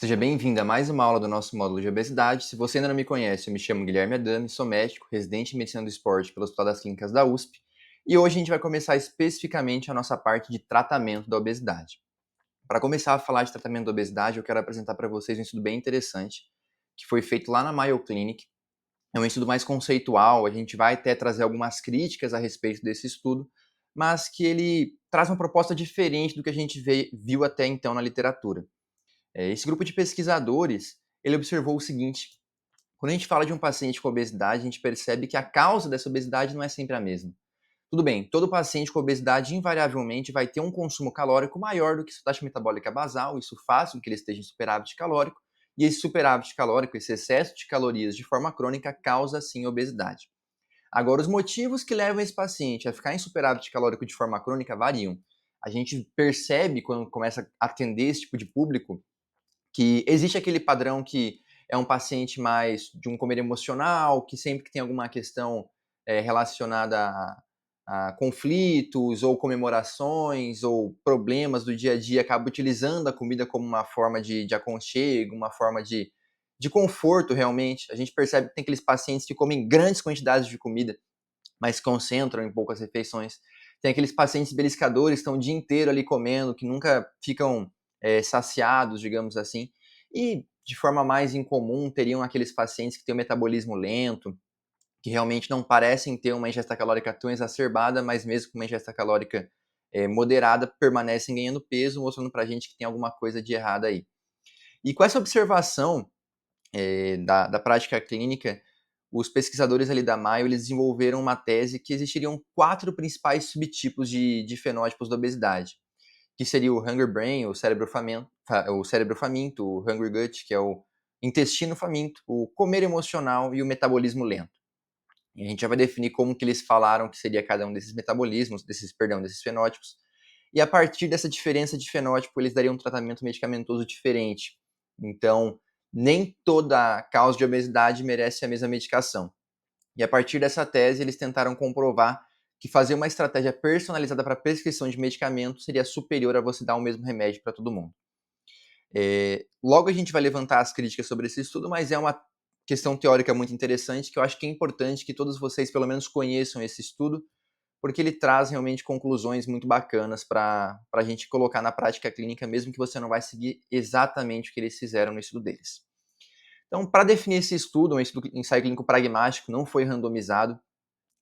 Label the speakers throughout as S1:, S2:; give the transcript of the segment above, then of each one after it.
S1: Seja bem-vindo a mais uma aula do nosso módulo de obesidade. Se você ainda não me conhece, eu me chamo Guilherme Adami, sou médico, residente em medicina do esporte pelo Hospital das Clínicas da USP, e hoje a gente vai começar especificamente a nossa parte de tratamento da obesidade. Para começar a falar de tratamento da obesidade, eu quero apresentar para vocês um estudo bem interessante, que foi feito lá na Mayo Clinic. É um estudo mais conceitual, a gente vai até trazer algumas críticas a respeito desse estudo, mas que ele traz uma proposta diferente do que a gente viu até então na literatura. Esse grupo de pesquisadores, ele observou o seguinte: quando a gente fala de um paciente com obesidade, a gente percebe que a causa dessa obesidade não é sempre a mesma. Tudo bem, todo paciente com obesidade invariavelmente vai ter um consumo calórico maior do que sua taxa metabólica basal, isso faz com que ele esteja em superávit calórico, e esse superávit calórico, esse excesso de calorias de forma crônica, causa sim obesidade. Agora, os motivos que levam esse paciente a ficar em superávit calórico de forma crônica variam. A gente percebe, quando começa a atender esse tipo de público, que existe aquele padrão que é um paciente mais de um comer emocional, que sempre que tem alguma questão relacionada a conflitos ou comemorações ou problemas do dia a dia, acaba utilizando a comida como uma forma de aconchego, uma forma de conforto realmente. A gente percebe que tem aqueles pacientes que comem grandes quantidades de comida, mas se concentram em poucas refeições. Tem aqueles pacientes beliscadores que estão o dia inteiro ali comendo, que nunca ficam saciados, digamos assim. E, de forma mais incomum, teriam aqueles pacientes que têm um metabolismo lento, que realmente não parecem ter uma ingesta calórica tão exacerbada, mas mesmo com uma ingesta calórica moderada, permanecem ganhando peso, mostrando pra gente que tem alguma coisa de errado aí. E com essa observação da prática clínica, os pesquisadores ali da Mayo, eles desenvolveram uma tese que existiriam 4 principais subtipos de fenótipos da obesidade, que seria o hunger brain, o cérebro faminto, o hungry gut, que é o intestino faminto, o comer emocional e o metabolismo lento. E a gente já vai definir como que eles falaram que seria cada um desses metabolismos, desses fenótipos. E a partir dessa diferença de fenótipo, eles dariam um tratamento medicamentoso diferente. Então, nem toda causa de obesidade merece a mesma medicação. E a partir dessa tese, eles tentaram comprovar que fazer uma estratégia personalizada para prescrição de medicamento seria superior a você dar o mesmo remédio para todo mundo. Logo a gente vai levantar as críticas sobre esse estudo, mas é uma questão teórica muito interessante que eu acho que é importante que todos vocês pelo menos conheçam esse estudo, porque ele traz realmente conclusões muito bacanas para a gente colocar na prática clínica, mesmo que você não vai seguir exatamente o que eles fizeram no estudo deles. Então, para definir esse estudo, um estudo ensaio clínico pragmático, não foi randomizado.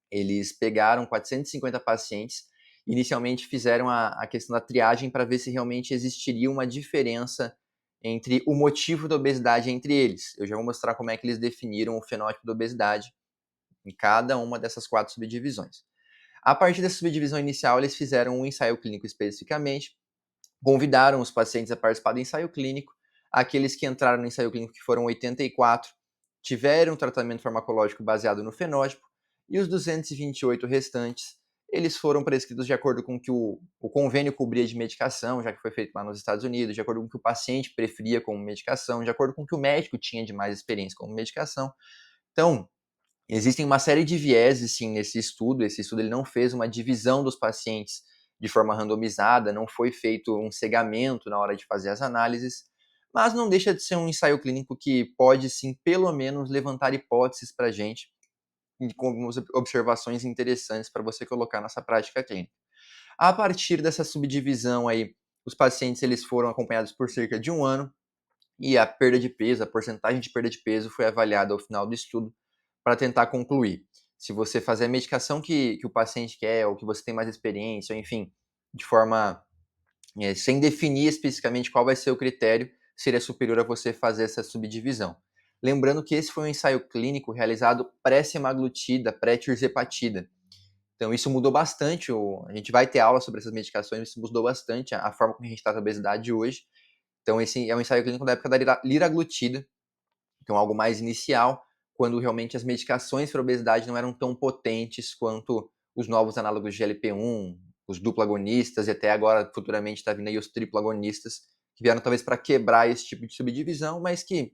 S1: Eles pegaram 450 pacientes, inicialmente fizeram a questão da triagem para ver se realmente existiria uma diferença entre o motivo da obesidade entre eles. Eu já vou mostrar como é que eles definiram o fenótipo da obesidade em cada uma dessas 4 subdivisões. A partir dessa subdivisão inicial, eles fizeram um ensaio clínico especificamente, convidaram os pacientes a participar do ensaio clínico. Aqueles que entraram no ensaio clínico, que foram 84, tiveram um tratamento farmacológico baseado no fenótipo, e os 228 restantes, eles foram prescritos de acordo com o que o convênio cobria de medicação, já que foi feito lá nos Estados Unidos, de acordo com o que o paciente preferia como medicação, de acordo com o que o médico tinha de mais experiência como medicação. Então, existem uma série de vieses, sim, nesse estudo. Esse estudo ele não fez uma divisão dos pacientes de forma randomizada, não foi feito um cegamento na hora de fazer as análises, mas não deixa de ser um ensaio clínico que pode, sim, pelo menos levantar hipóteses para a gente e com algumas observações interessantes para você colocar nessa prática clínica. A partir dessa subdivisão aí, os pacientes eles foram acompanhados por cerca de um ano e a perda de peso, a porcentagem de perda de peso foi avaliada ao final do estudo para tentar concluir se você fazer a medicação que o paciente quer, ou que você tem mais experiência, ou enfim, de forma sem definir especificamente qual vai ser o critério, seria superior a você fazer essa subdivisão. Lembrando que esse foi um ensaio clínico realizado pré-semaglutida, pré-tirzepatida. Então isso mudou bastante, a gente vai ter aula sobre essas medicações, isso mudou bastante a forma como a gente trata a obesidade hoje. Então esse é um ensaio clínico da época da liraglutida, então algo mais inicial, quando realmente as medicações para obesidade não eram tão potentes quanto os novos análogos de GLP-1, os duplo agonistas, e até agora futuramente está vindo aí os triplo agonistas, que vieram talvez para quebrar esse tipo de subdivisão, mas que,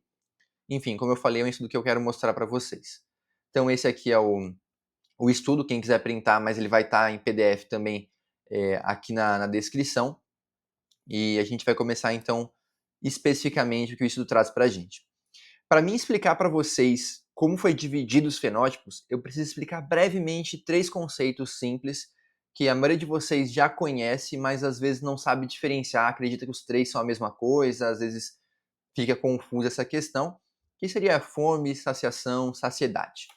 S1: enfim, como eu falei, é um estudo que eu quero mostrar para vocês. Então esse aqui é o estudo, quem quiser printar, mas ele vai estar em PDF também aqui na descrição. E a gente vai começar então especificamente o que o estudo traz para a gente. Para mim explicar para vocês como foi dividido os fenótipos, eu preciso explicar brevemente 3 conceitos simples que a maioria de vocês já conhece, mas às vezes não sabe diferenciar, acredita que os 3 são a mesma coisa, às vezes fica confusa essa questão, que seria fome, saciação, saciedade.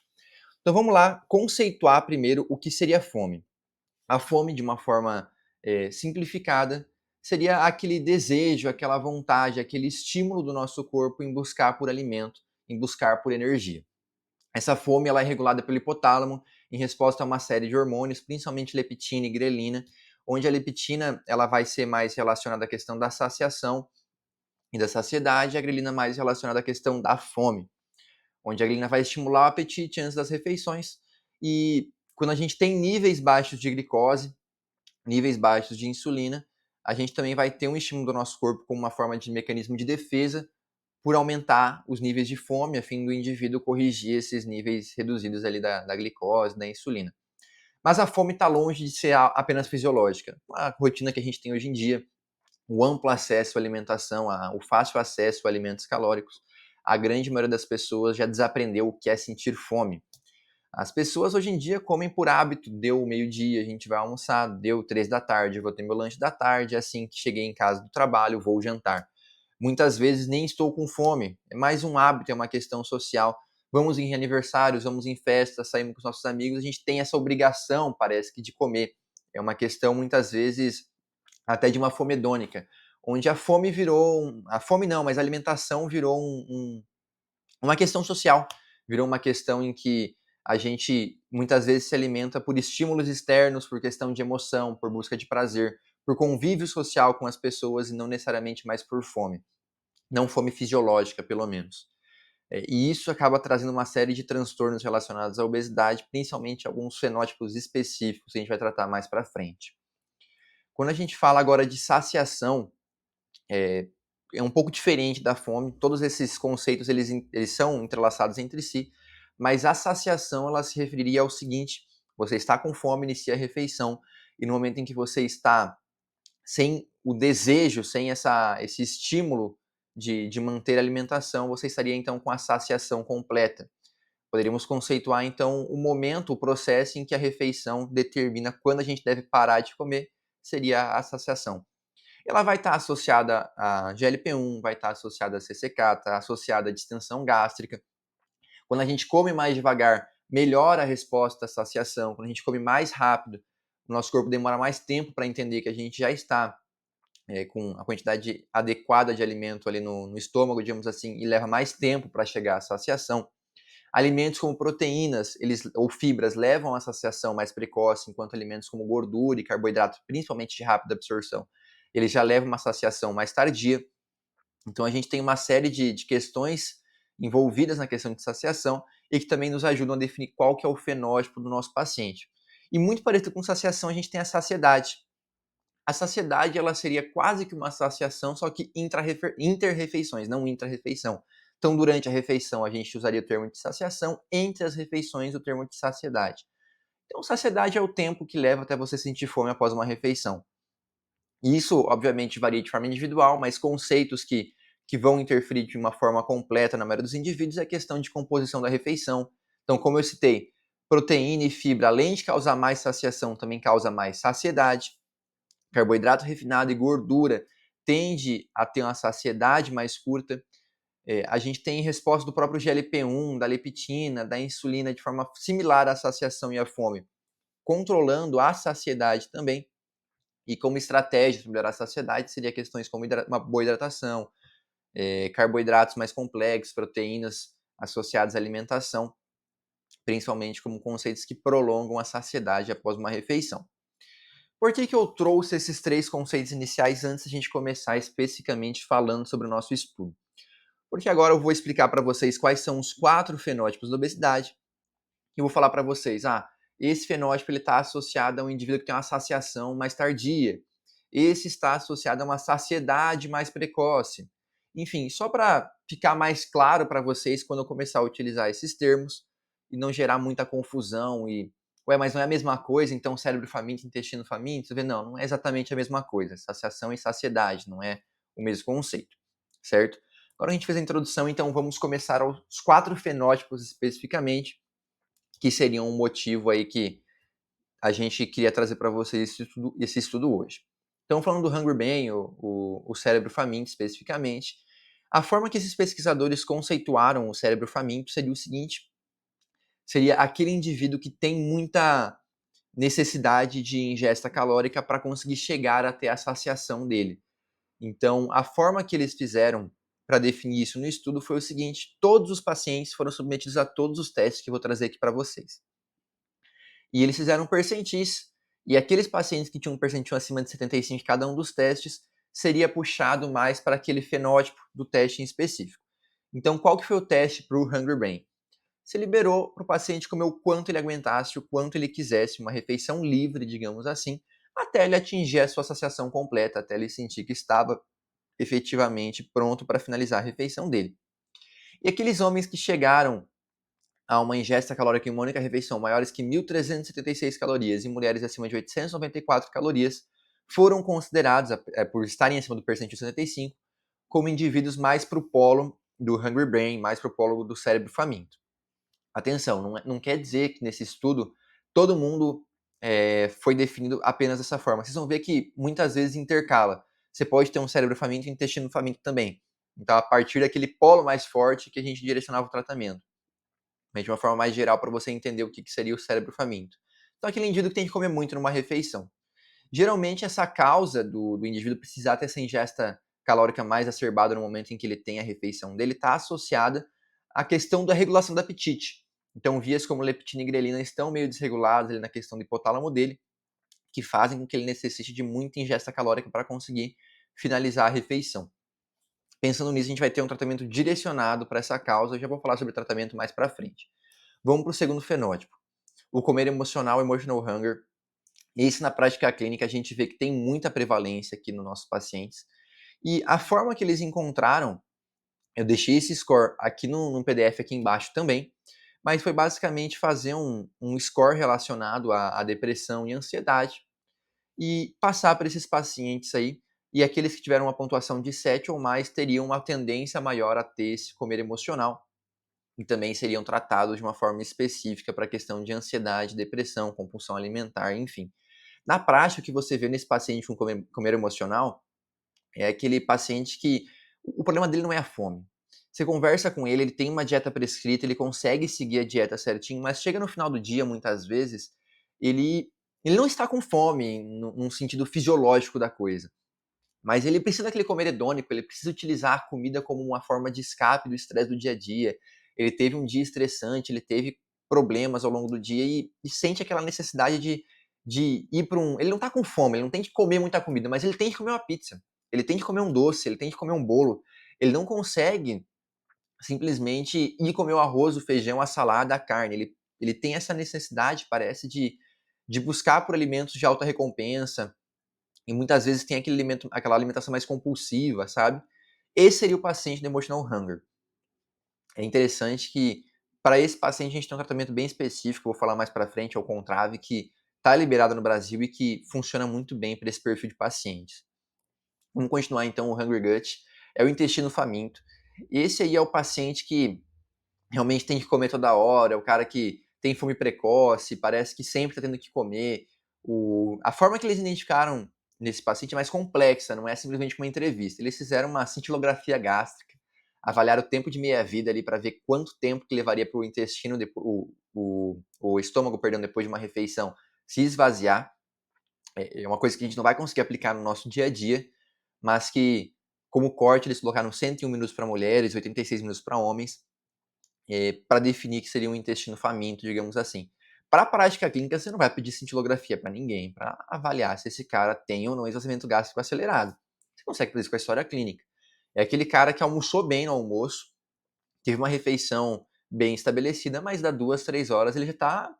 S1: Então vamos lá conceituar primeiro o que seria fome. A fome, de uma forma simplificada, seria aquele desejo, aquela vontade, aquele estímulo do nosso corpo em buscar por alimento, em buscar por energia. Essa fome ela é regulada pelo hipotálamo em resposta a uma série de hormônios, principalmente leptina e grelina, onde a leptina ela vai ser mais relacionada à questão da saciação e da saciedade, e a grelina mais relacionada à questão da fome, onde a grelina vai estimular o apetite antes das refeições. E quando a gente tem níveis baixos de glicose, níveis baixos de insulina, a gente também vai ter um estímulo do nosso corpo como uma forma de mecanismo de defesa por aumentar os níveis de fome, a fim do indivíduo corrigir esses níveis reduzidos ali da glicose, da insulina. Mas a fome está longe de ser apenas fisiológica. A rotina que a gente tem hoje em dia, o amplo acesso à alimentação, o fácil acesso a alimentos calóricos, a grande maioria das pessoas já desaprendeu o que é sentir fome. As pessoas hoje em dia comem por hábito, deu meio-dia, a gente vai almoçar, deu 3 da tarde, eu vou ter meu lanche da tarde, assim que cheguei em casa do trabalho, vou jantar. Muitas vezes nem estou com fome, é mais um hábito, é uma questão social. Vamos em aniversários, vamos em festas, saímos com os nossos amigos, a gente tem essa obrigação, parece que, de comer. É uma questão, muitas vezes, até de uma fome hedônica, onde a fome virou, a fome não, mas a alimentação virou uma questão social, virou uma questão em que a gente muitas vezes se alimenta por estímulos externos, por questão de emoção, por busca de prazer, por convívio social com as pessoas e não necessariamente mais por fome. Não fome fisiológica, pelo menos. E isso acaba trazendo uma série de transtornos relacionados à obesidade, principalmente alguns fenótipos específicos que a gente vai tratar mais para frente. Quando a gente fala agora de saciação, é, é um pouco diferente da fome. Todos esses conceitos eles são entrelaçados entre si, mas a saciação ela se referiria ao seguinte: você está com fome, inicia a refeição, e no momento em que você está sem o desejo, sem esse estímulo de manter a alimentação, você estaria então com a saciação completa. Poderíamos conceituar então o momento, o processo em que a refeição determina quando a gente deve parar de comer, seria a saciação. Ela vai estar associada a GLP-1, vai estar associada a CCK, está associada à distensão gástrica. Quando a gente come mais devagar, melhora a resposta à saciação. Quando a gente come mais rápido, o nosso corpo demora mais tempo para entender que a gente já está com a quantidade adequada de alimento ali no estômago, digamos assim, e leva mais tempo para chegar à saciação. Alimentos como proteínas ou fibras levam à saciação mais precoce, enquanto alimentos como gordura e carboidrato, principalmente de rápida absorção, eles já levam uma saciação mais tardia. Então a gente tem uma série de questões envolvidas na questão de saciação e que também nos ajudam a definir qual que é o fenótipo do nosso paciente. E muito parecido com saciação, a gente tem a saciedade. A saciedade ela seria quase que uma saciação, só que inter-refeições, não intra-refeição. Então, durante a refeição, a gente usaria o termo de saciação, entre as refeições, o termo de saciedade. Então, saciedade é o tempo que leva até você sentir fome após uma refeição. E isso, obviamente, varia de forma individual, mas conceitos que vão interferir de uma forma completa na maioria dos indivíduos é a questão de composição da refeição. Então, como eu citei, proteína e fibra, além de causar mais saciação, também causa mais saciedade. Carboidrato refinado e gordura tende a ter uma saciedade mais curta. A gente tem resposta do próprio GLP-1, da leptina, da insulina, de forma similar à saciação e à fome, controlando a saciedade também. E como estratégia para melhorar a saciedade, seria questões como uma boa hidratação, carboidratos mais complexos, proteínas associadas à alimentação, principalmente como conceitos que prolongam a saciedade após uma refeição. Por que eu trouxe esses 3 conceitos iniciais antes de a gente começar especificamente falando sobre o nosso estudo? Porque agora eu vou explicar para vocês quais são os 4 fenótipos da obesidade, e vou falar para vocês, esse fenótipo está associado a um indivíduo que tem uma saciação mais tardia, esse está associado a uma saciedade mais precoce. Enfim, só para ficar mais claro para vocês quando eu começar a utilizar esses termos e não gerar muita confusão e, ué, mas não é a mesma coisa, então cérebro faminto, intestino faminto? Você vê, não é exatamente a mesma coisa. Saciação e saciedade, não é o mesmo conceito. certo? Agora a gente fez a introdução, então vamos começar aos 4 fenótipos especificamente, que seriam um motivo aí que a gente queria trazer para vocês esse estudo hoje. Então, falando do Hungry Brain, o cérebro faminto especificamente, a forma que esses pesquisadores conceituaram o cérebro faminto seria o seguinte: seria aquele indivíduo que tem muita necessidade de ingesta calórica para conseguir chegar até a saciação dele. Então, a forma que eles fizeram para definir isso no estudo foi o seguinte: todos os pacientes foram submetidos a todos os testes que eu vou trazer aqui para vocês. E eles fizeram percentis, e aqueles pacientes que tinham um percentil acima de 75 em cada um dos testes, seria puxado mais para aquele fenótipo do teste em específico. Então, qual que foi o teste para o Hungry Brain? Você liberou para o paciente comer o quanto ele aguentasse, o quanto ele quisesse, uma refeição livre, digamos assim, até ele atingir a sua saciação completa, até ele sentir que estava efetivamente pronto para finalizar a refeição dele. E aqueles homens que chegaram a uma ingesta calórica em uma única refeição maiores que 1.376 calorias e mulheres acima de 894 calorias foram considerados, por estarem acima do percentil 75, como indivíduos mais para o polo do Hungry Brain, mais para o polo do cérebro faminto. Atenção, não quer dizer que nesse estudo todo mundo foi definido apenas dessa forma. Vocês vão ver que muitas vezes intercala. Você pode ter um cérebro faminto e um intestino faminto também. Então, a partir daquele polo mais forte que a gente direcionava o tratamento. Mas de uma forma mais geral para você entender o que seria o cérebro faminto. Então, aquele indivíduo que tem que comer muito numa refeição. Geralmente, essa causa do indivíduo precisar ter essa ingesta calórica mais acerbada no momento em que ele tem a refeição dele está associada à questão da regulação do apetite. Então, vias como leptina e grelina estão meio desreguladas ali na questão do hipotálamo dele, que fazem com que ele necessite de muita ingesta calórica para conseguir finalizar a refeição. Pensando nisso, a gente vai ter um tratamento direcionado para essa causa. Eu já vou falar sobre tratamento mais para frente. Vamos para o segundo fenótipo. O comer emocional, emotional hunger. Esse, na prática clínica, a gente vê que tem muita prevalência aqui nos nossos pacientes. E a forma que eles encontraram, eu deixei esse score aqui no PDF aqui embaixo também, mas foi basicamente fazer um score relacionado à depressão e ansiedade e passar para esses pacientes aí. E aqueles que tiveram uma pontuação de 7 ou mais teriam uma tendência maior a ter esse comer emocional e também seriam tratados de uma forma específica para a questão de ansiedade, depressão, compulsão alimentar, enfim. Na prática, o que você vê nesse paciente com comer emocional é aquele paciente que o problema dele não é a fome. Você conversa com ele, ele tem uma dieta prescrita, ele consegue seguir a dieta certinho, mas chega no final do dia, muitas vezes, ele não está com fome num sentido fisiológico da coisa. Mas ele precisa daquele comer hedônico, ele precisa utilizar a comida como uma forma de escape do estresse do dia a dia. Ele teve um dia estressante, ele teve problemas ao longo do dia e sente aquela necessidade de ir para um. Ele não tá com fome, ele não tem que comer muita comida, mas ele tem que comer uma pizza. Ele tem que comer um doce, ele tem que comer um bolo. Ele não consegue simplesmente ir comer o arroz, o feijão, a salada, a carne. Ele tem essa necessidade, parece, de buscar por alimentos de alta recompensa, e muitas vezes tem aquela alimentação mais compulsiva, sabe? Esse seria o paciente do emotional hunger. É interessante que para esse paciente a gente tem um tratamento bem específico, vou falar mais para frente, é o Contrave, que está liberado no Brasil e que funciona muito bem para esse perfil de pacientes. Vamos continuar então, o Hungry Gut é o intestino faminto. Esse aí é o paciente que realmente tem que comer toda hora, é o cara que tem fome precoce, parece que sempre está tendo que comer. A forma que eles identificaram nesse paciente é mais complexa, não é simplesmente uma entrevista. Eles fizeram uma cintilografia gástrica, avaliaram o tempo de meia-vida ali para ver quanto tempo que levaria para o intestino, o estômago, perdão, depois de uma refeição se esvaziar. É uma coisa que a gente não vai conseguir aplicar no nosso dia a dia, mas que, como corte, eles colocaram 101 minutos para mulheres, 86 minutos para homens, para definir que seria um intestino faminto, digamos assim. Para a prática clínica, você não vai pedir cintilografia para ninguém, para avaliar se esse cara tem ou não esvaziamento gástrico acelerado. Você consegue fazer isso com a história clínica. É aquele cara que almoçou bem no almoço, teve uma refeição bem estabelecida, mas dá 2, 3 horas ele já está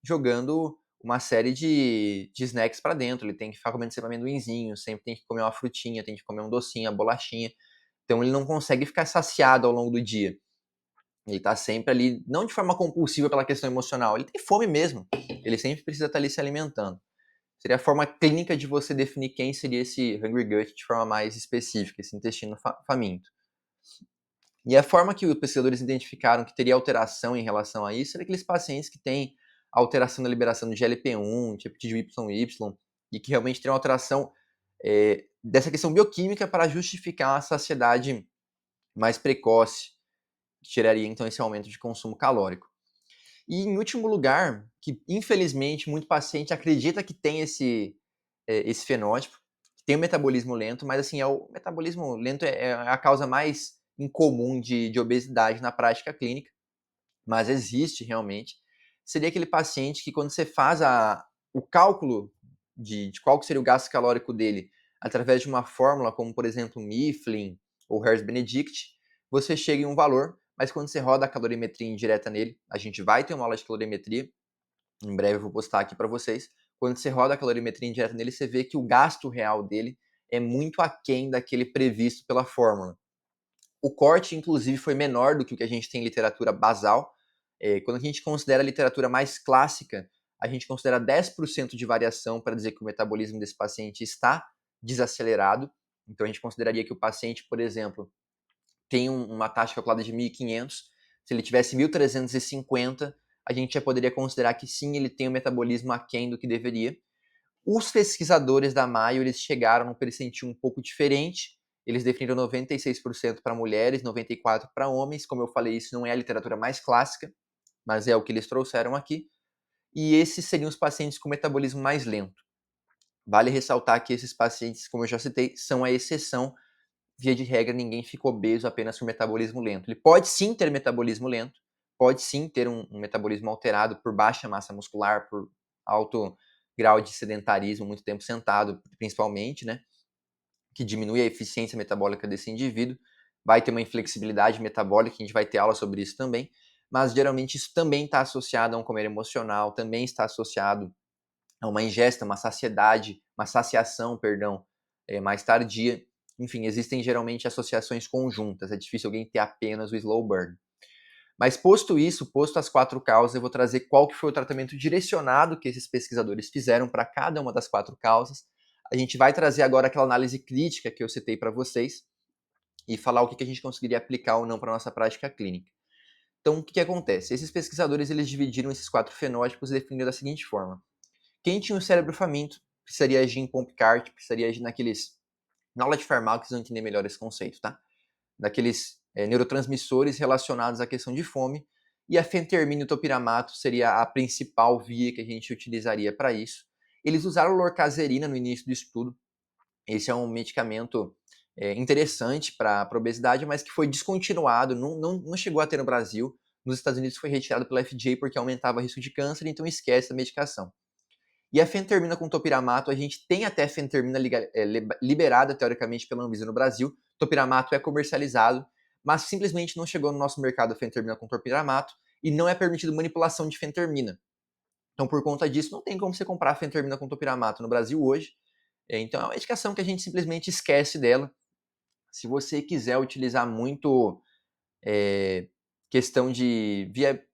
S1: jogando uma série de snacks para dentro. Ele tem que ficar comendo sempre amendoinzinho, sempre tem que comer uma frutinha, tem que comer um docinho, uma bolachinha. Então ele não consegue ficar saciado ao longo do dia. Ele tá sempre ali, não de forma compulsiva pela questão emocional, ele tem fome mesmo. Ele sempre precisa estar ali se alimentando. Seria a forma clínica de você definir quem seria esse hungry gut de forma mais específica, esse intestino faminto. E a forma que os pesquisadores identificaram que teria alteração em relação a isso era aqueles pacientes que têm alteração na liberação de GLP-1, tipo de YY, e que realmente tem uma alteração dessa questão bioquímica para justificar a saciedade mais precoce, que geraria então esse aumento de consumo calórico. E em último lugar, que infelizmente muito paciente acredita que tem esse fenótipo, que tem o metabolismo lento, mas assim, o metabolismo lento é a causa mais incomum de obesidade na prática clínica, mas existe realmente. Seria aquele paciente que quando você faz o cálculo de qual que seria o gasto calórico dele através de uma fórmula, como por exemplo Mifflin ou Harris-Benedict, você chega em um valor, mas quando você roda a calorimetria indireta nele, a gente vai ter uma aula de calorimetria, em breve eu vou postar aqui para vocês. Quando você roda a calorimetria indireta nele, você vê que o gasto real dele é muito aquém daquele previsto pela fórmula. O corte, inclusive, foi menor do que o que a gente tem em literatura basal. Quando a gente considera a literatura mais clássica, a gente considera 10% de variação para dizer que o metabolismo desse paciente está desacelerado. Então, a gente consideraria que o paciente, por exemplo, tem uma taxa calculada de 1.500. Se ele tivesse 1.350, a gente já poderia considerar que sim, ele tem um metabolismo aquém do que deveria. Os pesquisadores da Mayo, eles chegaram num percentil um pouco diferente. Eles definiram 96% para mulheres, 94% para homens. Como eu falei, isso não é a literatura mais clássica, mas é o que eles trouxeram aqui. E esses seriam os pacientes com metabolismo mais lento. Vale ressaltar que esses pacientes, como eu já citei, são a exceção. Via de regra, ninguém fica obeso apenas por metabolismo lento. Ele pode sim ter metabolismo lento, pode sim ter um metabolismo alterado por baixa massa muscular, por alto grau de sedentarismo, muito tempo sentado, principalmente, né? Que diminui a eficiência metabólica desse indivíduo. Vai ter uma inflexibilidade metabólica, a gente vai ter aula sobre isso também, mas geralmente isso também está associado a um comer emocional, também está associado a uma ingesta, uma saciedade, uma saciação, perdão, mais tardia. Enfim, existem geralmente associações conjuntas, é difícil alguém ter apenas o slow burn. Mas posto isso, posto as 4 causas, eu vou trazer qual que foi o tratamento direcionado que esses pesquisadores fizeram para cada uma das 4 causas. A gente vai trazer agora aquela análise crítica que eu citei para vocês e falar o que a gente conseguiria aplicar ou não para nossa prática clínica. Então, o que acontece? Esses pesquisadores eles dividiram esses 4 fenótipos e definiram da seguinte forma: quem tinha o cérebro faminto precisaria agir em pump cart, precisaria agir naqueles... Na aula de farmácia vocês vão entender melhor esse conceito, tá? Daqueles neurotransmissores relacionados à questão de fome, e a fentermina e o topiramato seria a principal via que a gente utilizaria para isso. Eles usaram lorcaserina no início do estudo. Esse é um medicamento interessante para a obesidade, mas que foi descontinuado, não chegou a ter no Brasil. Nos Estados Unidos foi retirado pela FDA porque aumentava o risco de câncer, então esquece a medicação. E a fentermina com topiramato, a gente tem até fentermina liberada teoricamente pela Anvisa no Brasil. Topiramato é comercializado, mas simplesmente não chegou no nosso mercado a fentermina com topiramato e não é permitido manipulação de fentermina. Então, por conta disso, não tem como você comprar fentermina com topiramato no Brasil hoje. Então, é uma medicação que a gente simplesmente esquece dela. Se você quiser utilizar muito questão de via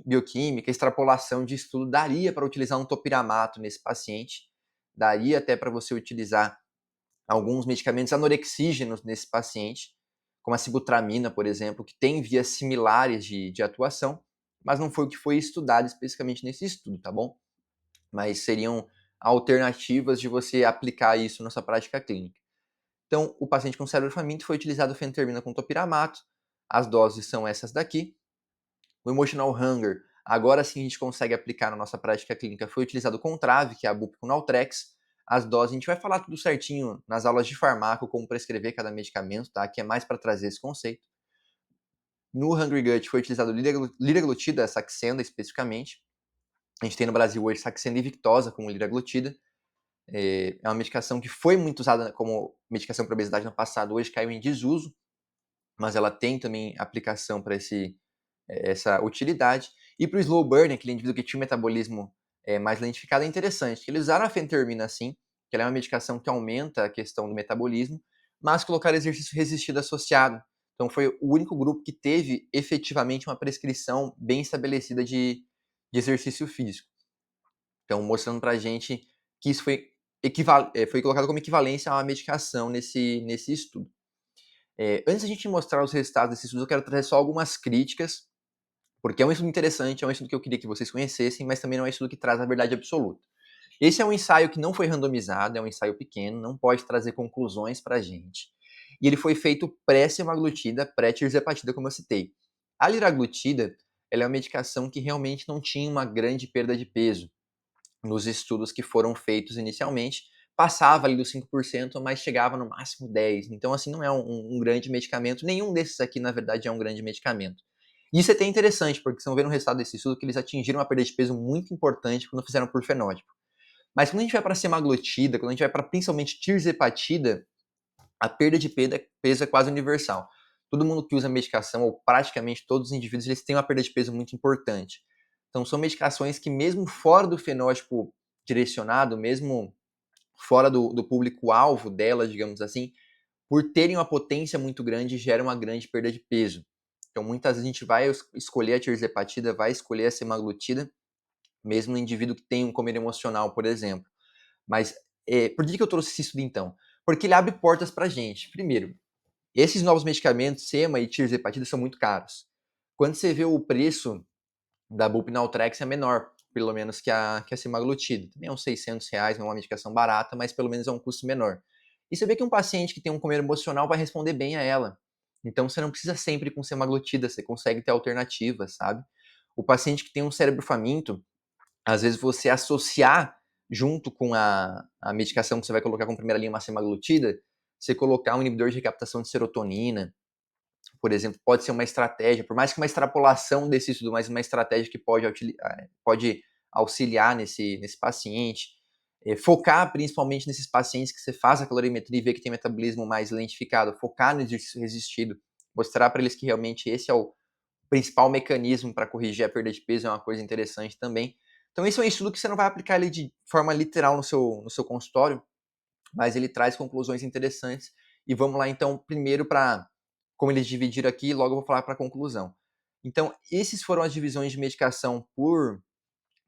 S1: bioquímica, extrapolação de estudo, daria para utilizar um topiramato nesse paciente, daria até para você utilizar alguns medicamentos anorexígenos nesse paciente, como a sibutramina, por exemplo, que tem vias similares de atuação, mas não foi o que foi estudado especificamente nesse estudo, tá bom? Mas seriam alternativas de você aplicar isso na sua prática clínica. Então, o paciente com cérebro faminto foi utilizado fentermina com topiramato, as doses são essas daqui. O emotional hunger, agora sim a gente consegue aplicar na nossa prática clínica, foi utilizado com trave, que é a BUP com Naltrex. As doses, a gente vai falar tudo certinho nas aulas de farmaco, como prescrever cada medicamento, tá? Que é mais para trazer esse conceito. No Hungry Gut foi utilizado liraglutida, Saxenda especificamente. A gente tem no Brasil hoje Saxenda e Victoza como liraglutida. É uma medicação que foi muito usada como medicação para obesidade no passado, hoje caiu em desuso, mas ela tem também aplicação para essa utilidade. E para o slow burn, aquele indivíduo que tinha um metabolismo mais lentificado, é interessante que eles usaram a fentermina sim, que ela é uma medicação que aumenta a questão do metabolismo, mas colocaram exercício resistido associado. Então foi o único grupo que teve efetivamente uma prescrição bem estabelecida de exercício físico. Então mostrando para a gente que isso foi colocado como equivalência a uma medicação nesse estudo. Antes da gente mostrar os resultados desse estudo, eu quero trazer só algumas críticas, porque é um estudo interessante, é um estudo que eu queria que vocês conhecessem, mas também não é um estudo que traz a verdade absoluta. Esse é um ensaio que não foi randomizado, é um ensaio pequeno, não pode trazer conclusões para a gente. E ele foi feito pré-semaglutida, pré-tirzepatida, como eu citei. A liraglutida, ela é uma medicação que realmente não tinha uma grande perda de peso nos estudos que foram feitos inicialmente. Passava ali dos 5%, mas chegava no máximo 10%. Então, assim, não é um grande medicamento. Nenhum desses aqui, na verdade, é um grande medicamento. Isso é até interessante, porque vocês vão ver no resultado desse estudo que eles atingiram uma perda de peso muito importante quando fizeram por fenótipo. Mas quando a gente vai para semaglutida, quando a gente vai para principalmente tirzepatida, a perda de peso é quase universal. Todo mundo que usa medicação, ou praticamente todos os indivíduos, eles têm uma perda de peso muito importante. Então, são medicações que, mesmo fora do fenótipo direcionado, mesmo fora do público-alvo dela, digamos assim, por terem uma potência muito grande, geram uma grande perda de peso. Então, muitas vezes a gente vai escolher a tirzepatida, vai escolher a semaglutida, mesmo no indivíduo que tem um comer emocional, por exemplo. Mas por que eu trouxe esse estudo então? Porque ele abre portas para a gente. Primeiro, esses novos medicamentos, sema e tirzepatida, são muito caros. Quando você vê o preço da Bup-Naltrex é menor, pelo menos que a semaglutida. Também é uns R$ 600, não é uma medicação barata, mas pelo menos é um custo menor. E você vê que um paciente que tem um comer emocional vai responder bem a ela. Então você não precisa sempre ir com semaglutida, você consegue ter alternativas, sabe? O paciente que tem um cérebro faminto, às vezes você associar junto com a medicação que você vai colocar com primeira linha uma semaglutida, você colocar um inibidor de recaptação de serotonina, por exemplo, pode ser uma estratégia, por mais que uma extrapolação desse estudo, mas uma estratégia que pode auxiliar nesse paciente. Focar principalmente nesses pacientes que você faz a calorimetria e vê que tem metabolismo mais lentificado, focar no exercício resistido, mostrar para eles que realmente esse é o principal mecanismo para corrigir a perda de peso, é uma coisa interessante também. Então, esse é um estudo que você não vai aplicar ele de forma literal no seu consultório, mas ele traz conclusões interessantes. E vamos lá, então, primeiro para como eles dividiram aqui, logo eu vou falar para a conclusão. Então, esses foram as divisões de medicação por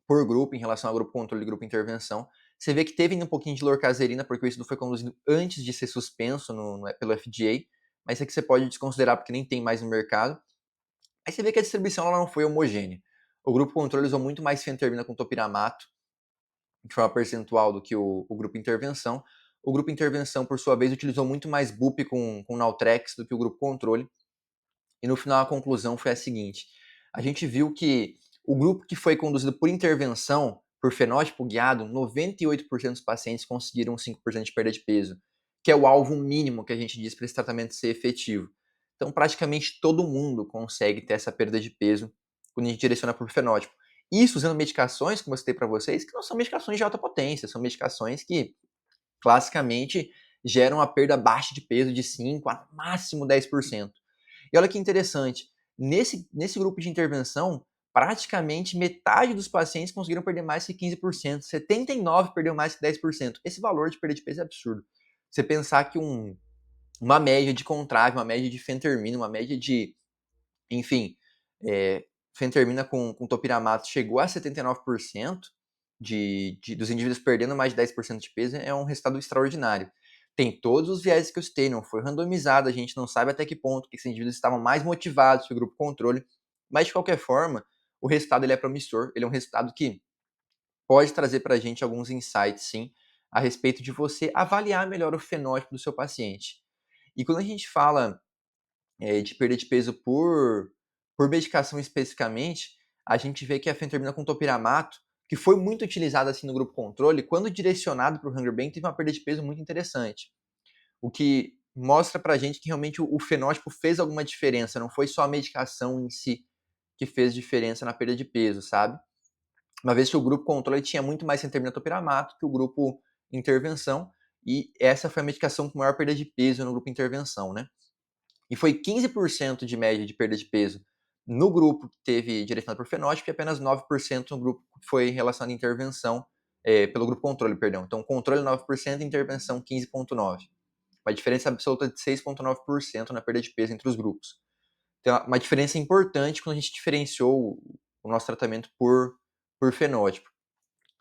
S1: grupo, em relação ao grupo controle e grupo intervenção. Você vê que teve um pouquinho de lorcaserina, porque o estudo foi conduzido antes de ser suspenso pelo FDA, mas isso aqui você pode desconsiderar porque nem tem mais no mercado. Aí você vê que a distribuição ela não foi homogênea. O grupo controle usou muito mais fentermina com topiramato, de forma percentual, do que o grupo intervenção. O grupo intervenção, por sua vez, utilizou muito mais BUP com Naltrex do que o grupo controle. E no final a conclusão foi a seguinte: a gente viu que o grupo que foi conduzido por intervenção, por fenótipo guiado, 98% dos pacientes conseguiram 5% de perda de peso, que é o alvo mínimo que a gente diz para esse tratamento ser efetivo. Então, praticamente todo mundo consegue ter essa perda de peso quando a gente direciona por fenótipo. Isso usando medicações, como eu citei para vocês, que não são medicações de alta potência, são medicações que classicamente geram a perda baixa de peso de 5 a máximo 10%. E olha que interessante, nesse grupo de intervenção, praticamente metade dos pacientes conseguiram perder mais que 15%, 79% perdeu mais que 10%. Esse valor de perda de peso é absurdo. Você pensar que uma média de Contrave, uma média de fentermina, uma média de, enfim, fentermina com topiramato chegou a 79% dos indivíduos perdendo mais de 10% de peso, é um resultado extraordinário. Tem todos os viés que eu citei, não foi randomizado, a gente não sabe até que ponto que esses indivíduos estavam mais motivados que o grupo controle, mas de qualquer forma, o resultado ele é promissor, ele é um resultado que pode trazer para a gente alguns insights, sim, a respeito de você avaliar melhor o fenótipo do seu paciente. E quando a gente fala de perda de peso por medicação especificamente, a gente vê que a fentermina com topiramato, que foi muito utilizada assim no grupo controle, quando direcionado para o Hunger Bang, teve uma perda de peso muito interessante. O que mostra pra gente que realmente o fenótipo fez alguma diferença, não foi só a medicação em si que fez diferença na perda de peso, sabe? Uma vez que o grupo controle tinha muito mais fentermina topiramato que o grupo intervenção, e essa foi a medicação com maior perda de peso no grupo intervenção, né? E foi 15% de média de perda de peso no grupo que teve direcionado por fenótipo e apenas 9% no grupo que foi relacionado à intervenção, pelo grupo controle, perdão. Então, controle 9%, intervenção 15,9%. Uma diferença absoluta de 6,9% na perda de peso entre os grupos. Então, uma diferença importante quando a gente diferenciou o nosso tratamento por fenótipo.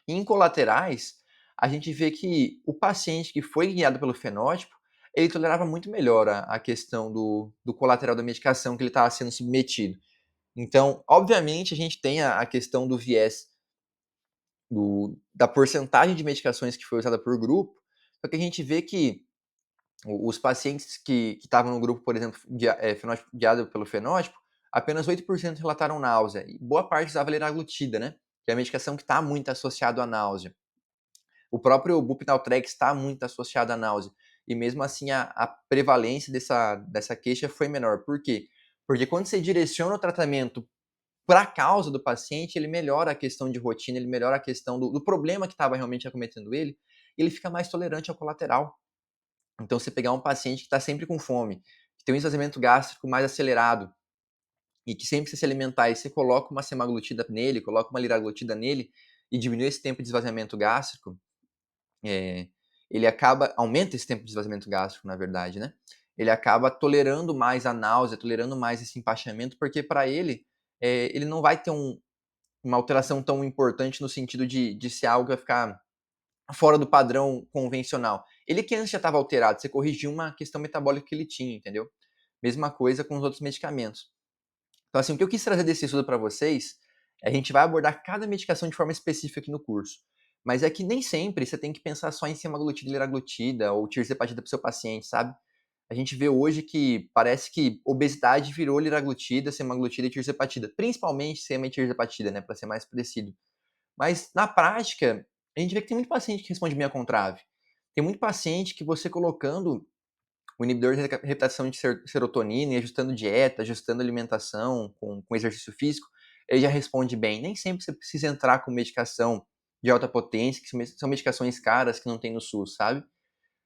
S1: E em colaterais, a gente vê que o paciente que foi guiado pelo fenótipo ele tolerava muito melhor a questão do colateral da medicação que ele estava sendo submetido. Então, obviamente, a gente tem a questão do viés da porcentagem de medicações que foi usada por grupo, só que a gente vê que os pacientes que estavam no grupo, por exemplo, fenótipo guiado pelo fenótipo, apenas 8% relataram náusea, e boa parte usava liraglutida, né, que é a medicação que está muito associada à náusea. O próprio Bupitaltrex está muito associado à náusea, e mesmo assim a prevalência dessa queixa foi menor. Por quê? Porque quando você direciona o tratamento para a causa do paciente, ele melhora a questão de rotina, ele melhora a questão do problema que estava realmente acometendo ele, e ele fica mais tolerante ao colateral. Então, você pegar um paciente que está sempre com fome, que tem um esvaziamento gástrico mais acelerado, e que sempre que você se alimentar e você coloca uma semaglutida nele, coloca uma liraglutida nele, e diminui esse tempo de esvaziamento gástrico, é, ele aumenta esse tempo de esvaziamento gástrico, na verdade, né? Ele acaba tolerando mais a náusea, tolerando mais esse empachamento, porque para ele, ele não vai ter uma alteração tão importante no sentido de ser algo que vai ficar fora do padrão convencional. Ele que antes já estava alterado, você corrigiu uma questão metabólica que ele tinha, entendeu? Mesma coisa com os outros medicamentos. Então, assim, o que eu quis trazer desse estudo para vocês, a gente vai abordar cada medicação de forma específica aqui no curso. Mas é que nem sempre você tem que pensar só em semaglutida e liraglutida ou tirzepatida para o seu paciente, sabe? A gente vê hoje que parece que obesidade virou liraglutida, semaglutida e tirzepatida. Principalmente sema e tirzepatida, né? Para ser mais preciso. Mas, na prática, a gente vê que tem muito paciente que responde bem a Contrave. Tem muito paciente que você colocando o inibidor de recaptação de serotonina e ajustando dieta, ajustando alimentação com exercício físico, ele já responde bem. Nem sempre você precisa entrar com medicação de alta potência, que são medicações caras que não tem no SUS, sabe?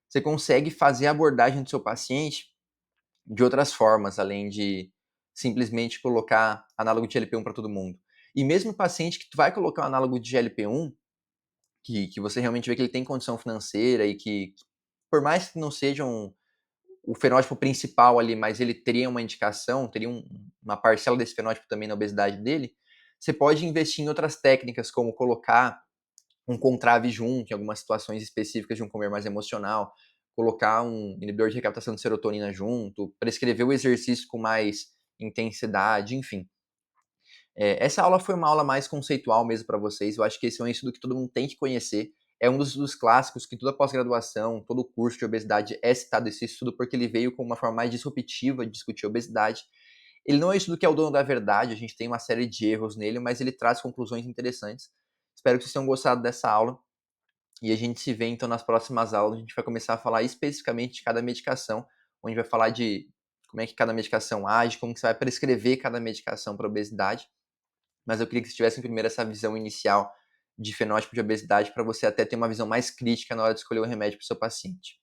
S1: Você consegue fazer a abordagem do seu paciente de outras formas, além de simplesmente colocar análogo de GLP-1 para todo mundo. E mesmo o paciente que tu vai colocar um análogo de GLP-1, que você realmente vê que ele tem condição financeira e que, por mais que não sejam o fenótipo principal ali, mas ele teria uma indicação, teria uma parcela desse fenótipo também na obesidade dele, você pode investir em outras técnicas, como colocar um contrave junto, em algumas situações específicas de um comer mais emocional, colocar um inibidor de recaptação de serotonina junto, prescrever o exercício com mais intensidade, enfim. Essa aula foi uma aula mais conceitual mesmo para vocês. Eu acho que esse é um estudo que todo mundo tem que conhecer. É um dos estudos clássicos que toda pós-graduação, todo curso de obesidade é citado esse estudo, porque ele veio com uma forma mais disruptiva de discutir obesidade. Ele não é um estudo que é o dono da verdade, a gente tem uma série de erros nele, mas ele traz conclusões interessantes. Espero que vocês tenham gostado dessa aula. E a gente se vê então nas próximas aulas. A gente vai começar a falar especificamente de cada medicação, onde vai falar de como é que cada medicação age, como que você vai prescrever cada medicação para obesidade. Mas eu queria que vocês tivessem primeiro essa visão inicial de fenótipo de obesidade para você até ter uma visão mais crítica na hora de escolher o remédio para o seu paciente.